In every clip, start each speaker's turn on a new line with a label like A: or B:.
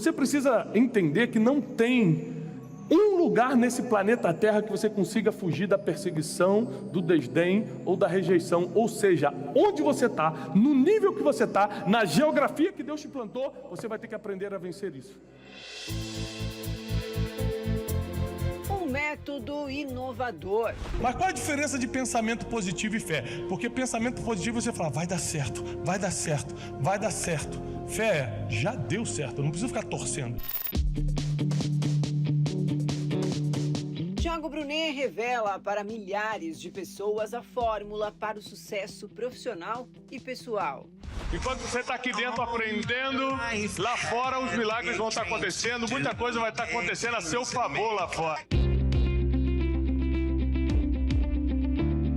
A: Você precisa entender que não tem um lugar nesse planeta Terra que você consiga fugir da perseguição, do desdém ou da rejeição. Ou seja, onde você está, no nível que você está, na geografia que Deus te plantou, você vai ter que aprender a vencer isso.
B: Um método inovador.
C: Mas qual a diferença de pensamento positivo e fé? Porque pensamento positivo você fala, vai dar certo, vai dar certo, vai dar certo. Fé, já deu certo, eu não preciso ficar torcendo.
B: Tiago Brunet revela para milhares de pessoas a fórmula para o sucesso profissional e pessoal.
D: Enquanto você está aqui dentro aprendendo, lá fora os milagres vão estar acontecendo, muita coisa vai estar acontecendo a seu favor lá fora.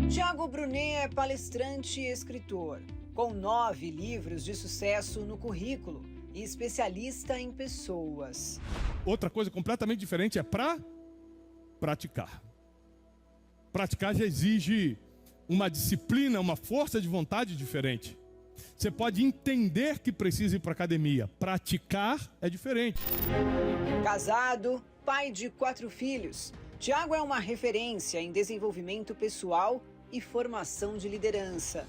B: Tiago Brunet é palestrante e escritor, com 9 livros de sucesso no currículo e especialista em pessoas.
E: Outra coisa completamente diferente é praticar. Praticar já exige uma disciplina, uma força de vontade diferente. Você pode entender que precisa ir para a academia. Praticar é diferente.
B: Casado, pai de 4 filhos, Tiago é uma referência em desenvolvimento pessoal e formação de liderança.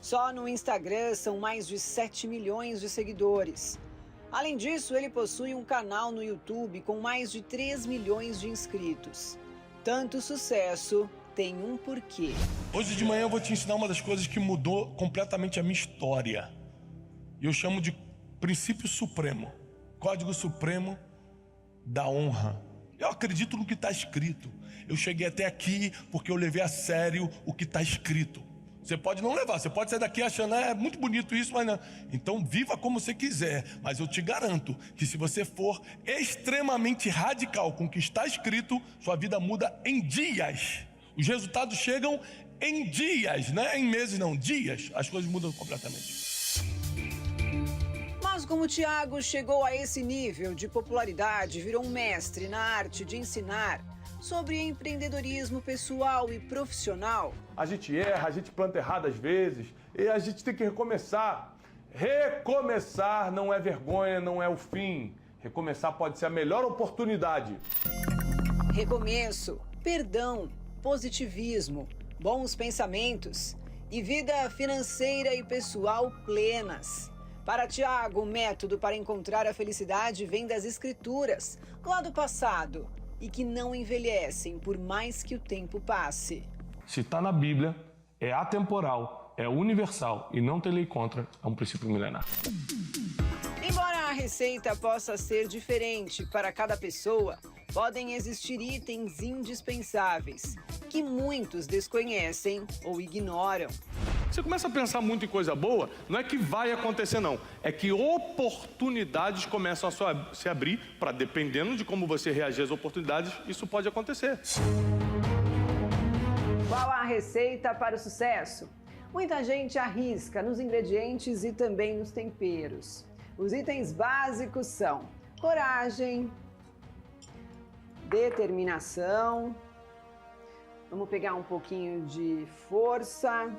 B: Só no Instagram são mais de 7 milhões de seguidores. Além disso, ele possui um canal no YouTube com mais de 3 milhões de inscritos. Tanto sucesso tem um porquê.
C: Hoje de manhã eu vou te ensinar uma das coisas que mudou completamente a minha história. E eu chamo de princípio supremo, código supremo da honra. Eu acredito no que está escrito. Eu cheguei até aqui porque eu levei a sério o que está escrito. Você pode não levar, você pode sair daqui achando, é muito bonito isso, mas não. Então viva como você quiser, mas eu te garanto que se você for extremamente radical com o que está escrito, sua vida muda em dias. Os resultados chegam em dias, não é em meses não, dias. As coisas mudam completamente.
B: Mas como Tiago chegou a esse nível de popularidade, virou um mestre na arte de ensinar sobre empreendedorismo pessoal e profissional.
A: A gente erra, a gente planta errado às vezes, e a gente tem que recomeçar. Recomeçar não é vergonha, não é o fim. Recomeçar pode ser a melhor oportunidade.
B: Recomeço, perdão, positivismo, bons pensamentos e vida financeira e pessoal plenas. Para Tiago, o método para encontrar a felicidade vem das escrituras, lá do passado, e que não envelhecem por mais que o tempo passe.
A: Se está na Bíblia, é atemporal, é universal e não tem lei contra, é um princípio milenar.
B: Embora a receita possa ser diferente para cada pessoa, podem existir itens indispensáveis que muitos desconhecem ou ignoram.
A: Você começa a pensar muito em coisa boa, não é que vai acontecer não, é que oportunidades começam a se abrir para, dependendo de como você reagir às oportunidades, isso pode acontecer.
B: Qual a receita para o sucesso? Muita gente arrisca nos ingredientes e também nos temperos. Os itens básicos são coragem, determinação, vamos pegar um pouquinho de força,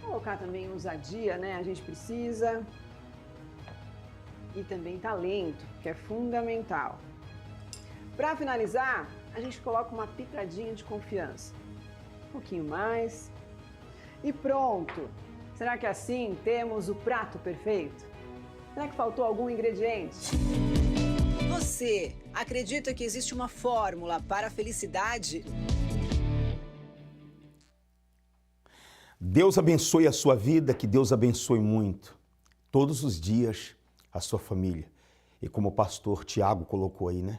B: colocar também ousadia, né? A gente precisa. E também talento, que é fundamental. Para finalizar, a gente coloca uma pitadinha de confiança. Um pouquinho mais. E pronto! Será que assim temos o prato perfeito? Será que faltou algum ingrediente? Você acredita que existe uma fórmula para a felicidade?
F: Deus abençoe a sua vida, que Deus abençoe muito, todos os dias, a sua família. E como o pastor Tiago colocou aí, né?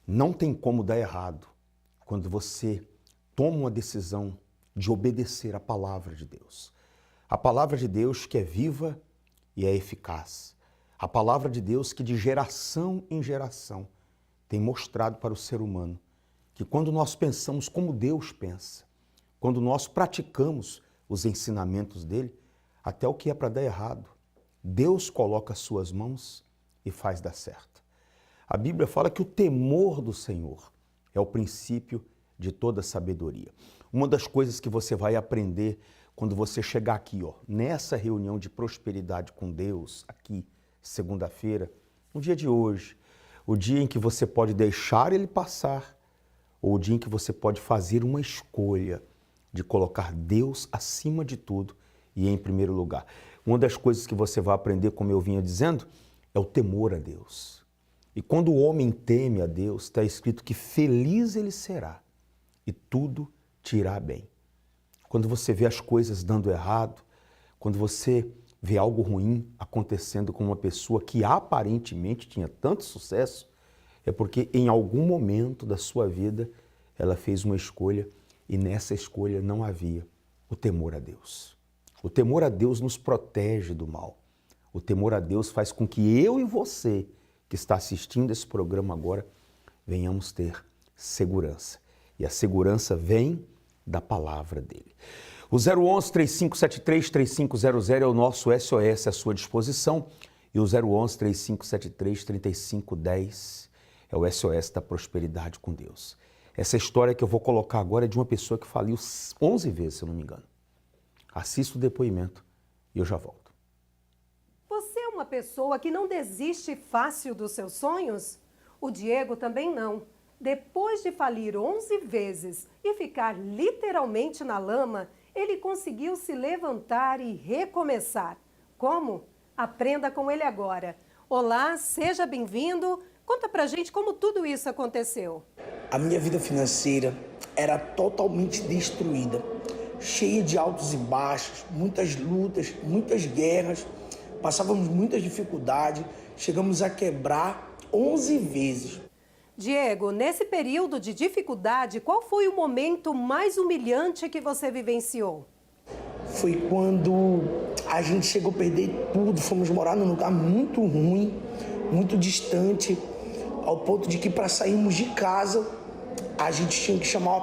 F: Não tem como dar errado quando você toma uma decisão de obedecer a palavra de Deus. A palavra de Deus que é viva e é eficaz. A palavra de Deus que de geração em geração tem mostrado para o ser humano que quando nós pensamos como Deus pensa, quando nós praticamos os ensinamentos dele, até o que é para dar errado, Deus coloca as suas mãos e faz dar certo. A Bíblia fala que o temor do Senhor é o princípio de toda sabedoria. Uma das coisas que você vai aprender quando você chegar aqui, ó, nessa reunião de prosperidade com Deus, aqui, segunda-feira, no dia de hoje, o dia em que você pode deixar ele passar, ou o dia em que você pode fazer uma escolha de colocar Deus acima de tudo e em primeiro lugar. Uma das coisas que você vai aprender, como eu vinha dizendo, é o temor a Deus. E quando o homem teme a Deus, está escrito que feliz ele será e tudo te irá bem. Quando você vê as coisas dando errado, quando você vê algo ruim acontecendo com uma pessoa que aparentemente tinha tanto sucesso, é porque em algum momento da sua vida ela fez uma escolha e nessa escolha não havia o temor a Deus. O temor a Deus nos protege do mal. O temor a Deus faz com que eu e você, que está assistindo esse programa agora, venhamos ter segurança. E a segurança vem da palavra dele. O 011-3573-3500 é o nosso SOS à sua disposição e o 011-3573-3510 é o SOS da prosperidade com Deus. Essa história que eu vou colocar agora é de uma pessoa que faliu 11 vezes, se eu não me engano. Assista o depoimento e eu já volto.
G: Você é uma pessoa que não desiste fácil dos seus sonhos? O Diego também não. Depois de falir 11 vezes e ficar literalmente na lama, ele conseguiu se levantar e recomeçar. Como? Aprenda com ele agora. Olá, seja bem-vindo. Conta pra gente como tudo isso aconteceu.
H: A minha vida financeira era totalmente destruída, cheia de altos e baixos, muitas lutas, muitas guerras, passávamos muitas dificuldades, chegamos a quebrar 11 vezes.
G: Diego, nesse período de dificuldade, qual foi o momento mais humilhante que você vivenciou?
H: Foi quando a gente chegou a perder tudo, fomos morar num lugar muito ruim, muito distante, ao ponto de que para sairmos de casa, a gente tinha que chamar o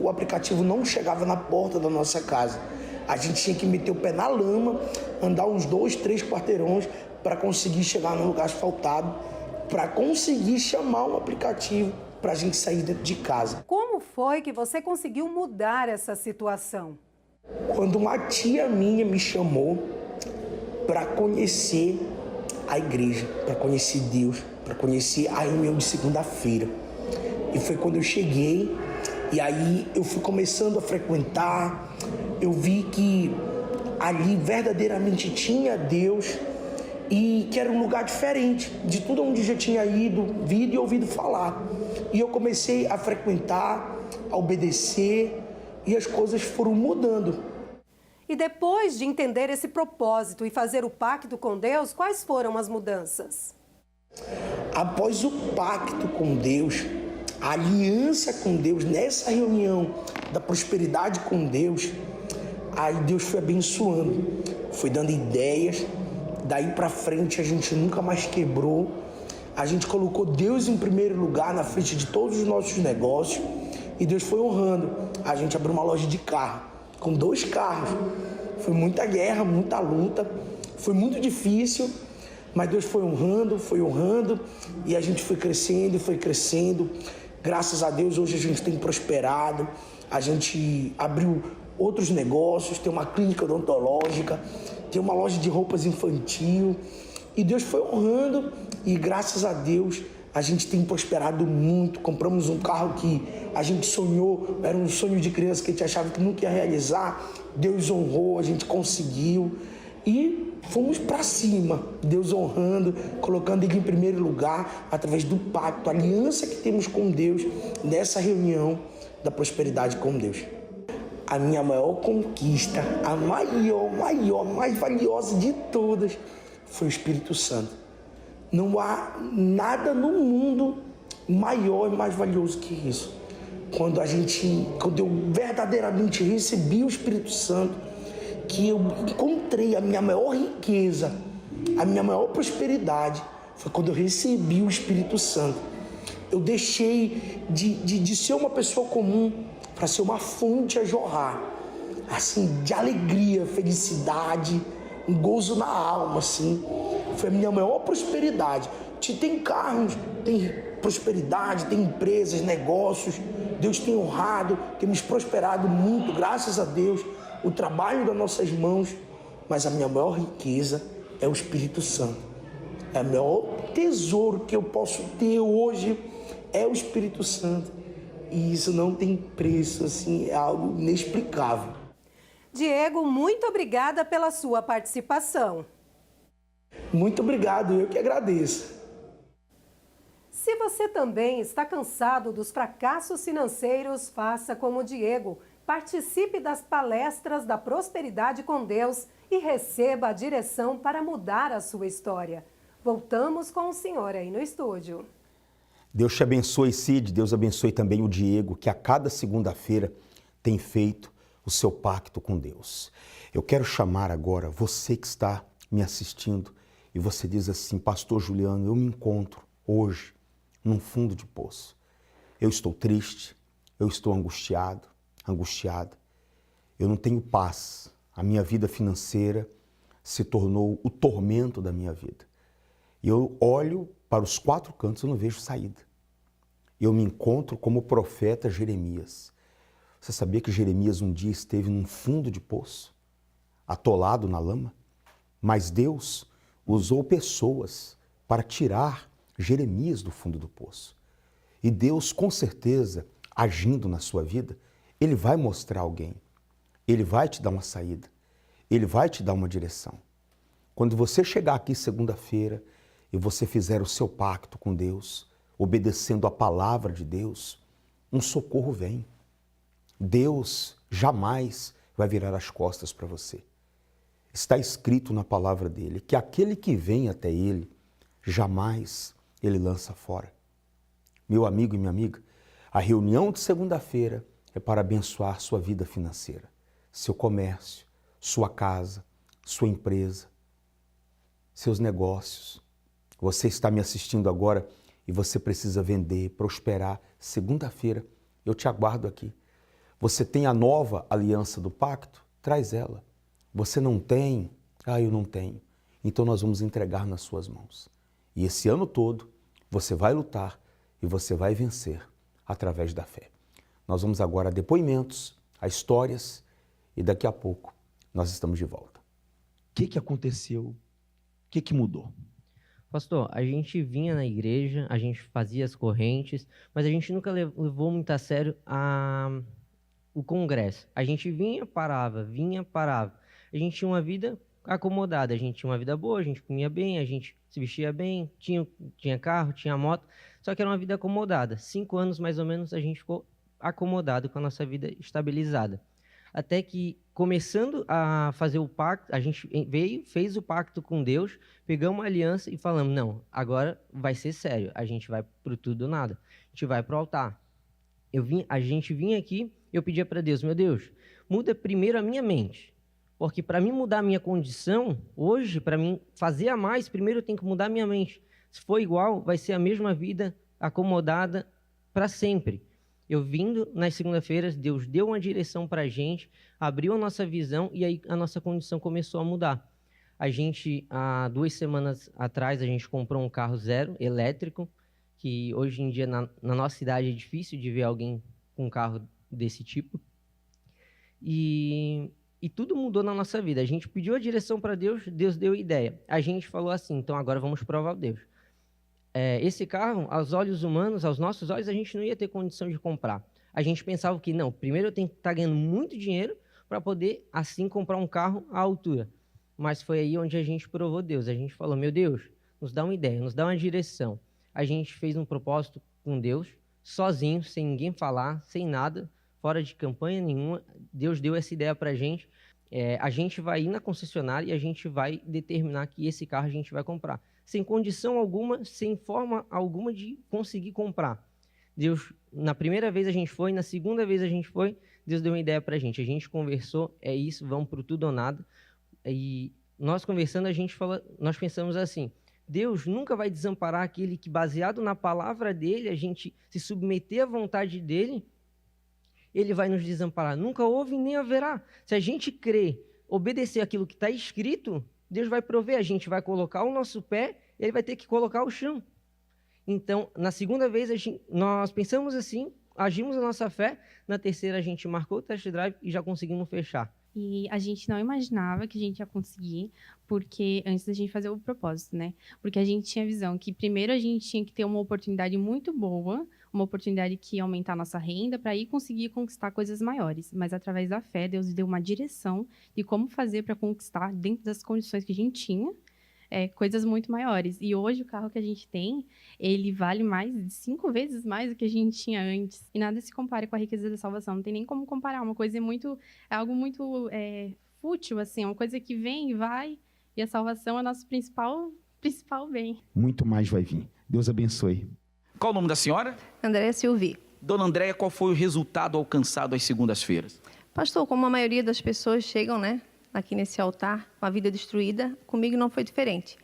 H: aplicativo não chegava na porta da nossa casa. A gente tinha que meter o pé na lama, andar uns 2, 3 quarteirões para conseguir chegar num lugar asfaltado, para conseguir chamar um aplicativo para a gente sair dentro de casa.
G: Como foi que você conseguiu mudar essa situação?
H: Quando uma tia minha me chamou para conhecer a igreja, para conhecer Deus, para conhecer a reunião de segunda-feira. E foi quando eu cheguei, e aí eu fui começando a frequentar, eu vi que ali verdadeiramente tinha Deus e que era um lugar diferente de tudo onde eu já tinha ido, visto e ouvido falar. E eu comecei a frequentar, a obedecer e as coisas foram mudando.
G: E depois de entender esse propósito e fazer o pacto com Deus, quais foram as mudanças?
H: Após o pacto com Deus, a aliança com Deus, nessa reunião da prosperidade com Deus, aí Deus foi abençoando, foi dando ideias, daí para frente a gente nunca mais quebrou, a gente colocou Deus em primeiro lugar na frente de todos os nossos negócios e Deus foi honrando. A gente abriu uma loja de carro, com 2 carros, foi muita guerra, muita luta, foi muito difícil, mas Deus foi honrando e a gente foi crescendo. Graças a Deus hoje a gente tem prosperado, a gente abriu outros negócios, tem uma clínica odontológica, tem uma loja de roupas infantil e Deus foi honrando e graças a Deus a gente tem prosperado muito. Compramos um carro que a gente sonhou, era um sonho de criança que a gente achava que nunca ia realizar, Deus honrou, a gente conseguiu e fomos para cima, Deus honrando, colocando Ele em primeiro lugar, através do pacto, a aliança que temos com Deus, nessa reunião da prosperidade com Deus. A minha maior conquista, a maior, mais valiosa de todas, foi o Espírito Santo. Não há nada no mundo maior e mais valioso que isso. Quando eu verdadeiramente recebi o Espírito Santo, que eu encontrei a minha maior riqueza, a minha maior prosperidade, foi quando eu recebi o Espírito Santo. Eu deixei de ser uma pessoa comum para ser uma fonte a jorrar, assim, de alegria, felicidade, um gozo na alma, assim. Foi a minha maior prosperidade. Tem carros, tem prosperidade, tem empresas, negócios. Deus tem honrado, temos prosperado muito, graças a Deus, o trabalho das nossas mãos, mas a minha maior riqueza é o Espírito Santo. É o maior tesouro que eu posso ter hoje é o Espírito Santo. E isso não tem preço, assim, é algo inexplicável.
G: Diego, muito obrigada pela sua participação.
H: Muito obrigado, eu que agradeço.
G: Se você também está cansado dos fracassos financeiros, faça como o Diego. Participe das palestras da Prosperidade com Deus e receba a direção para mudar a sua história. Voltamos com o senhor aí no estúdio.
F: Deus te abençoe, Cid. Deus abençoe também o Diego, que a cada segunda-feira tem feito o seu pacto com Deus. Eu quero chamar agora você que está me assistindo e você diz assim: Pastor Juliano, eu me encontro hoje num fundo de poço. Eu estou triste, eu estou angustiada. Eu não tenho paz. A minha vida financeira se tornou o tormento da minha vida. E eu olho para os quatro cantos e não vejo saída. Eu me encontro como o profeta Jeremias. Você sabia que Jeremias um dia esteve num fundo de poço, atolado na lama? Mas Deus usou pessoas para tirar Jeremias do fundo do poço. E Deus, com certeza, agindo na sua vida, Ele vai mostrar alguém. Ele vai te dar uma saída. Ele vai te dar uma direção. Quando você chegar aqui segunda-feira e você fizer o seu pacto com Deus, obedecendo a palavra de Deus, um socorro vem. Deus jamais vai virar as costas para você. Está escrito na palavra dele que aquele que vem até ele, jamais ele lança fora. Meu amigo e minha amiga, a reunião de segunda-feira é para abençoar sua vida financeira, seu comércio, sua casa, sua empresa, seus negócios. Você está me assistindo agora e você precisa vender, prosperar. Segunda-feira eu te aguardo aqui. Você tem a nova aliança do pacto? Traz ela. Você não tem? Eu não tenho. Então nós vamos entregar nas suas mãos. E esse ano todo você vai lutar e você vai vencer através da fé. Nós vamos agora a depoimentos, a histórias e daqui a pouco nós estamos de volta. O que aconteceu? O que mudou?
I: Pastor, a gente vinha na igreja, a gente fazia as correntes, mas a gente nunca levou muito a sério o congresso. A gente vinha, parava. A gente tinha uma vida acomodada, a gente tinha uma vida boa, a gente comia bem, a gente se vestia bem, tinha carro, tinha moto, só que era uma vida acomodada. 5 anos mais ou menos a gente ficou acomodado com a nossa vida estabilizada. Até que, começando a fazer o pacto, a gente veio, fez o pacto com Deus, pegamos uma aliança e falamos, não, agora vai ser sério, a gente vai pro tudo ou nada, a gente vai pro altar. A gente vinha aqui, eu pedia para Deus, meu Deus, muda primeiro a minha mente, porque para mim mudar a minha condição, hoje, para mim fazer a mais, primeiro eu tenho que mudar a minha mente. Se for igual, vai ser a mesma vida acomodada para sempre. Eu vindo nas segunda-feiras, Deus deu uma direção para a gente, abriu a nossa visão e aí a nossa condição começou a mudar. A gente, há 2 semanas atrás, a gente comprou um carro zero, elétrico, que hoje em dia na nossa cidade é difícil de ver alguém com um carro desse tipo. E tudo mudou na nossa vida. A gente pediu a direção para Deus, Deus deu a ideia. A gente falou assim, então agora vamos provar o Deus. Esse carro, aos olhos humanos, aos nossos olhos, a gente não ia ter condição de comprar. A gente pensava que, não, primeiro eu tenho que estar ganhando muito dinheiro para poder, assim, comprar um carro à altura. Mas foi aí onde a gente provou Deus. A gente falou, meu Deus, nos dá uma ideia, nos dá uma direção. A gente fez um propósito com Deus, sozinho, sem ninguém falar, sem nada, fora de campanha nenhuma. Deus deu essa ideia para a gente. A gente vai ir na concessionária e a gente vai determinar que esse carro a gente vai comprar. Sem condição alguma, sem forma alguma de conseguir comprar. Deus, na primeira vez a gente foi, na segunda vez a gente foi, Deus deu uma ideia para a gente conversou, é isso, vamos pro tudo ou nada. E nós conversando, nós pensamos assim, Deus nunca vai desamparar aquele que, baseado na palavra dele, a gente se submeter à vontade dele, ele vai nos desamparar. Nunca houve nem haverá. Se a gente crer, obedecer aquilo que está escrito, Deus vai prover, a gente vai colocar o nosso pé, ele vai ter que colocar o chão. Então, na segunda vez, nós pensamos assim, agimos a nossa fé, na terceira a gente marcou o test drive e já conseguimos fechar.
J: E a gente não imaginava que a gente ia conseguir, porque antes da gente fazer o propósito, né? Porque a gente tinha a visão que primeiro a gente tinha que ter uma oportunidade muito boa, uma oportunidade que ia aumentar a nossa renda para ir conseguir conquistar coisas maiores. Mas através da fé, Deus deu uma direção de como fazer para conquistar, dentro das condições que a gente tinha, coisas muito maiores. E hoje o carro que a gente tem, ele vale mais de 5 vezes mais do que a gente tinha antes. E nada se compara com a riqueza da salvação. Não tem nem como comparar. Uma coisa é algo muito fútil, assim. É uma coisa que vem e vai. E a salvação é o nosso principal bem.
K: Muito mais vai vir. Deus abençoe.
L: Qual o nome da senhora?
M: Andréia Silvi.
L: Dona Andréia, qual foi o resultado alcançado às segundas-feiras?
M: Pastor, como a maioria das pessoas chegam, né, aqui nesse altar, com a vida destruída, comigo não foi diferente.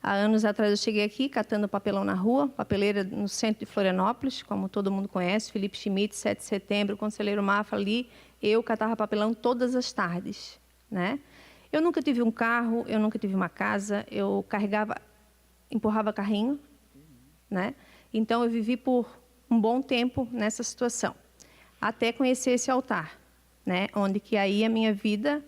M: Há anos atrás eu cheguei aqui catando papelão na rua, papeleira no centro de Florianópolis, como todo mundo conhece, Felipe Schmidt, 7 de setembro, Conselheiro Mafra ali, eu catava papelão todas as tardes, né? Eu nunca tive um carro, eu nunca tive uma casa, eu empurrava carrinho, né? Então eu vivi por um bom tempo nessa situação, até conhecer esse altar, né? Onde que aí a minha vida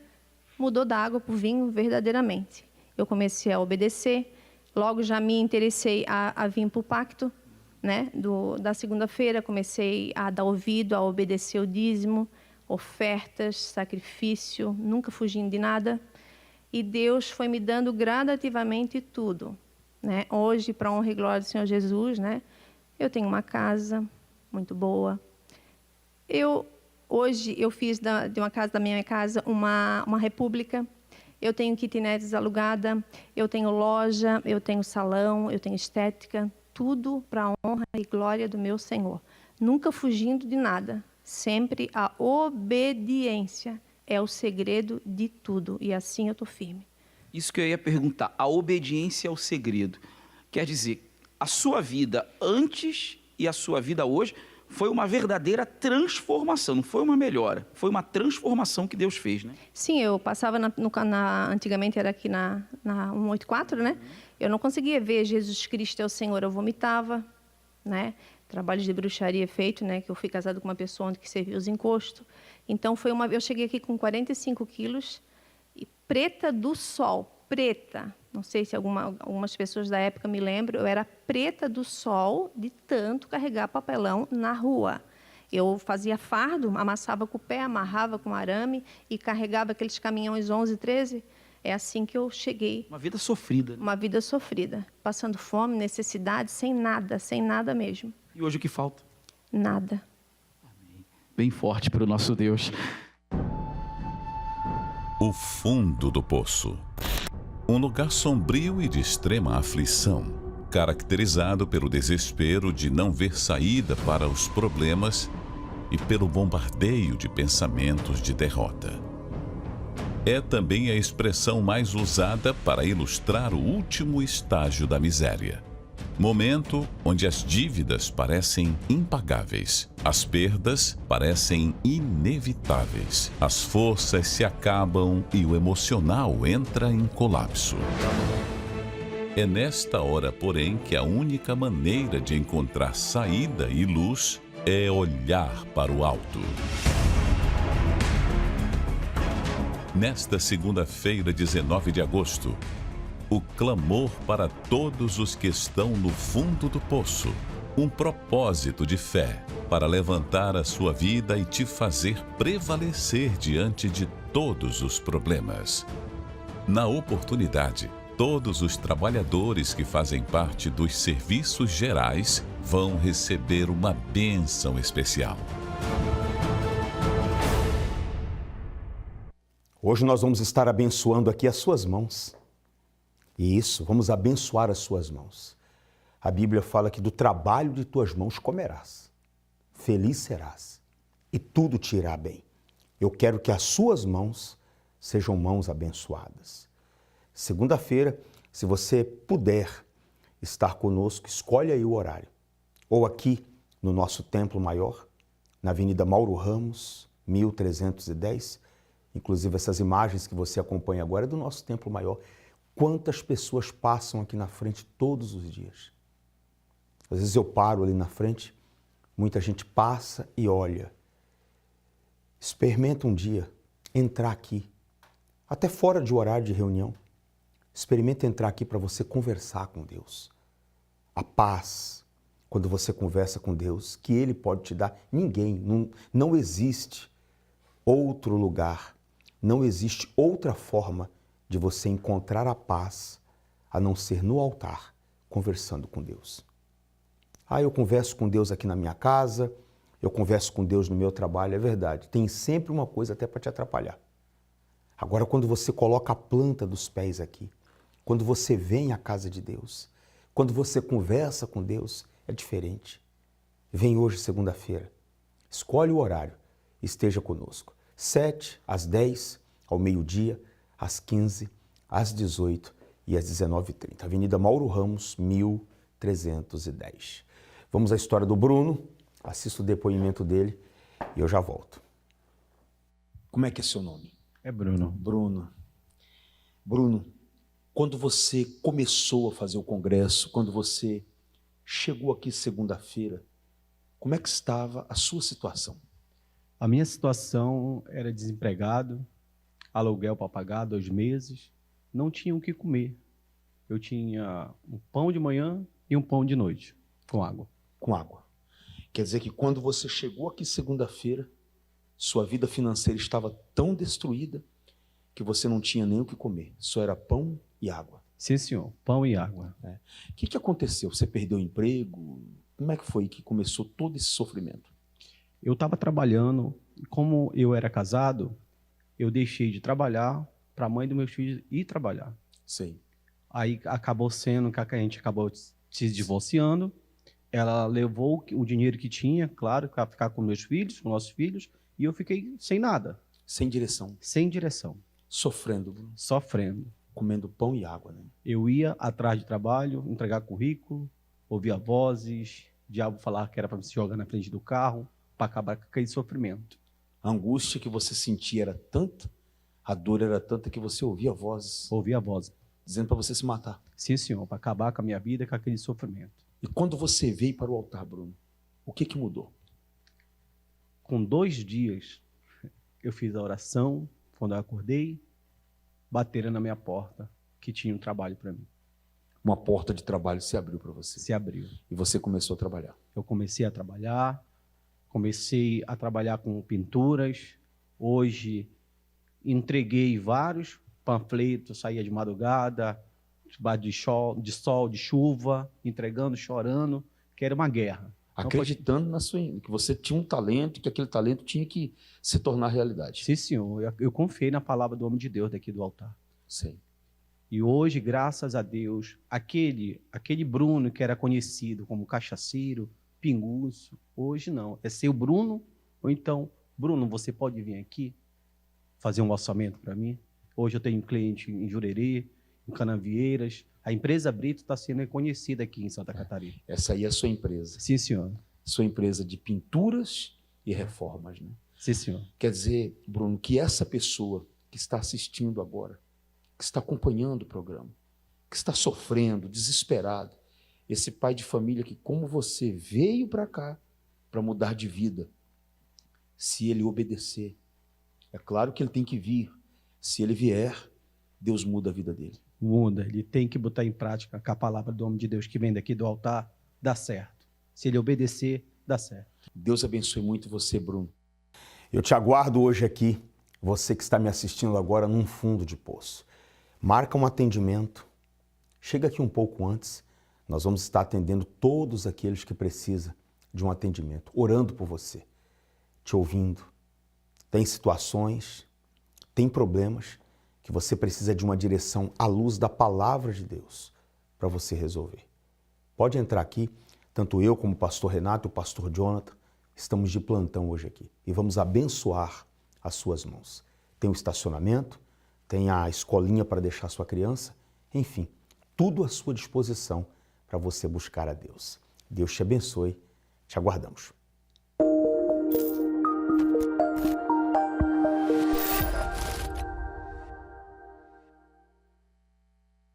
M: mudou da água para o vinho verdadeiramente. Eu comecei a obedecer, logo já me interessei a vir para o pacto, né? Da segunda-feira, comecei a dar ouvido, a obedecer o dízimo, ofertas, sacrifício, nunca fugindo de nada. E Deus foi me dando gradativamente tudo, né? Hoje, para a honra e glória do Senhor Jesus, né? Eu tenho uma casa muito boa. Hoje eu fiz de uma casa, da minha casa, uma república. Eu tenho kitnets alugada, eu tenho loja, eu tenho salão, eu tenho estética, tudo para a honra e glória do meu Senhor. Nunca fugindo de nada, sempre a obediência é o segredo de tudo, e assim eu estou firme.
L: Isso que eu ia perguntar, a obediência é o segredo. Quer dizer, a sua vida antes e a sua vida hoje foi uma verdadeira transformação, não foi uma melhora, foi uma transformação que Deus fez, né?
M: Sim, eu passava antigamente era aqui na 184, né? Eu não conseguia ver Jesus Cristo é o Senhor, eu vomitava, né? Trabalho de bruxaria feito, né? Que eu fui casado com uma pessoa onde que servia os encostos. Então eu cheguei aqui com 45 quilos e preta do sol, preta. Não sei se algumas pessoas da época me lembram, eu era preta do sol de tanto carregar papelão na rua. Eu fazia fardo, amassava com o pé, amarrava com arame e carregava aqueles caminhões 11, 13. É assim que eu cheguei.
L: Uma vida sofrida. Né?
M: Uma vida sofrida, passando fome, necessidade, sem nada mesmo.
L: E hoje o que falta?
M: Nada.
L: Amém. Bem forte para o nosso Deus.
N: O fundo do poço. Um lugar sombrio e de extrema aflição, caracterizado pelo desespero de não ver saída para os problemas e pelo bombardeio de pensamentos de derrota. É também a expressão mais usada para ilustrar o último estágio da miséria. Momento onde as dívidas parecem impagáveis, as perdas parecem inevitáveis, as forças se acabam e o emocional entra em colapso. É nesta hora, porém, que a única maneira de encontrar saída e luz é olhar para o alto. Nesta segunda-feira, 19 de agosto, o clamor para todos os que estão no fundo do poço. Um propósito de fé para levantar a sua vida e te fazer prevalecer diante de todos os problemas. Na oportunidade, todos os trabalhadores que fazem parte dos serviços gerais vão receber uma bênção especial.
F: Hoje nós vamos estar abençoando aqui as suas mãos. Isso, vamos abençoar as suas mãos. A Bíblia fala que do trabalho de tuas mãos comerás, feliz serás e tudo te irá bem. Eu quero que as suas mãos sejam mãos abençoadas. Segunda-feira, se você puder estar conosco, escolhe aí o horário. Ou aqui no nosso Templo Maior, na Avenida Mauro Ramos, 1310. Inclusive essas imagens que você acompanha agora é do nosso Templo Maior. Quantas pessoas passam aqui na frente todos os dias? Às vezes eu paro ali na frente, muita gente passa e olha. Experimenta um dia entrar aqui, até fora de horário de reunião. Experimenta entrar aqui para você conversar com Deus. A paz, quando você conversa com Deus, que Ele pode te dar, não existe outro lugar, não existe outra forma de você encontrar a paz a não ser no altar, conversando com Deus. Eu converso com Deus aqui na minha casa, eu converso com Deus no meu trabalho, é verdade. Tem sempre uma coisa até para te atrapalhar. Agora, quando você coloca a planta dos pés aqui, quando você vem à casa de Deus, quando você conversa com Deus, é diferente. Vem hoje, segunda-feira, escolhe o horário, esteja conosco. 7, às 10, ao meio-dia, às 15, às 18 e às 19h30. Avenida Mauro Ramos, 1310. Vamos à história do Bruno, assista o depoimento dele e eu já volto.
O: Como é que é seu nome?
P: É Bruno.
O: Bruno, quando você começou a fazer o congresso, quando você chegou aqui segunda-feira, como é que estava a sua situação?
P: A minha situação era desempregado, aluguel para pagar 2 meses, não tinha o que comer. Eu tinha um pão de manhã e um pão de noite, com água.
O: Com água. Quer dizer que quando você chegou aqui segunda-feira, sua vida financeira estava tão destruída que você não tinha nem o que comer. Só era pão e água.
P: Sim, senhor. Pão e água.
O: O que aconteceu? Você perdeu o emprego? Como é que foi que começou todo esse sofrimento?
P: Eu estava trabalhando, e como eu era casado, eu deixei de trabalhar para a mãe dos meus filhos ir trabalhar.
O: Sim.
P: Aí acabou sendo que a gente acabou se divorciando. Ela levou o dinheiro que tinha, claro, para ficar com meus filhos, com nossos filhos, e eu fiquei sem nada.
O: Sem direção.
P: Sem direção.
O: Sofrendo, Bruno.
P: Sofrendo.
O: Comendo pão e água, né?
P: Eu ia atrás de trabalho, entregar currículo, ouvia vozes, diabo falar que era para me se jogar na frente do carro, para acabar com aquele sofrimento.
O: A angústia que você sentia era tanta, a dor era tanta que você ouvia vozes.
P: Ouvia vozes.
O: Dizendo para você se matar.
P: Sim, senhor, para acabar com a minha vida, com aquele sofrimento.
O: E quando você veio para o altar, Bruno, o que mudou?
P: Com 2 dias, eu fiz a oração, quando eu acordei, bateram na minha porta, que tinha um trabalho para mim.
O: Uma porta de trabalho se abriu para você?
P: Se abriu.
O: E você começou a trabalhar?
P: Eu comecei a trabalhar com pinturas. Hoje, entreguei vários panfletos, saía de madrugada, de sol, de chuva, entregando, chorando, que era uma guerra.
O: Acreditando que você tinha um talento e que aquele talento tinha que se tornar realidade.
P: Sim, senhor. Eu confiei na palavra do homem de Deus daqui do altar.
O: Sim.
P: E hoje, graças a Deus, aquele Bruno que era conhecido como cachaceiro, pinguço, hoje não. É seu Bruno, ou então, Bruno, você pode vir aqui fazer um orçamento para mim? Hoje eu tenho um cliente em Jurerê, em Canavieiras. A empresa Brito está sendo reconhecida aqui em Santa Catarina.
O: Essa aí é a sua empresa?
P: Sim, senhor.
O: Sua empresa de pinturas e reformas, né?
P: Sim, senhor.
O: Quer dizer, Bruno, que essa pessoa que está assistindo agora, que está acompanhando o programa, que está sofrendo, desesperado, esse pai de família que, como você, veio para cá para mudar de vida, se ele obedecer, é claro que ele tem que vir. Se ele vier, Deus muda a vida dele.
P: Muda, ele tem que botar em prática que a palavra do homem de Deus que vem daqui do altar dá certo. Se ele obedecer, dá certo.
O: Deus abençoe muito você, Bruno.
F: Eu te aguardo hoje aqui, você que está me assistindo agora num fundo de poço. Marca um atendimento, chega aqui um pouco antes, nós vamos estar atendendo todos aqueles que precisam de um atendimento, orando por você, te ouvindo. Tem situações, tem problemas que você precisa de uma direção à luz da palavra de Deus para você resolver. Pode entrar aqui, tanto eu como o pastor Renato e o pastor Jonathan, estamos de plantão hoje aqui e vamos abençoar as suas mãos. Tem o estacionamento, tem a escolinha para deixar sua criança, enfim, tudo à sua disposição para você buscar a Deus. Deus te abençoe, te aguardamos.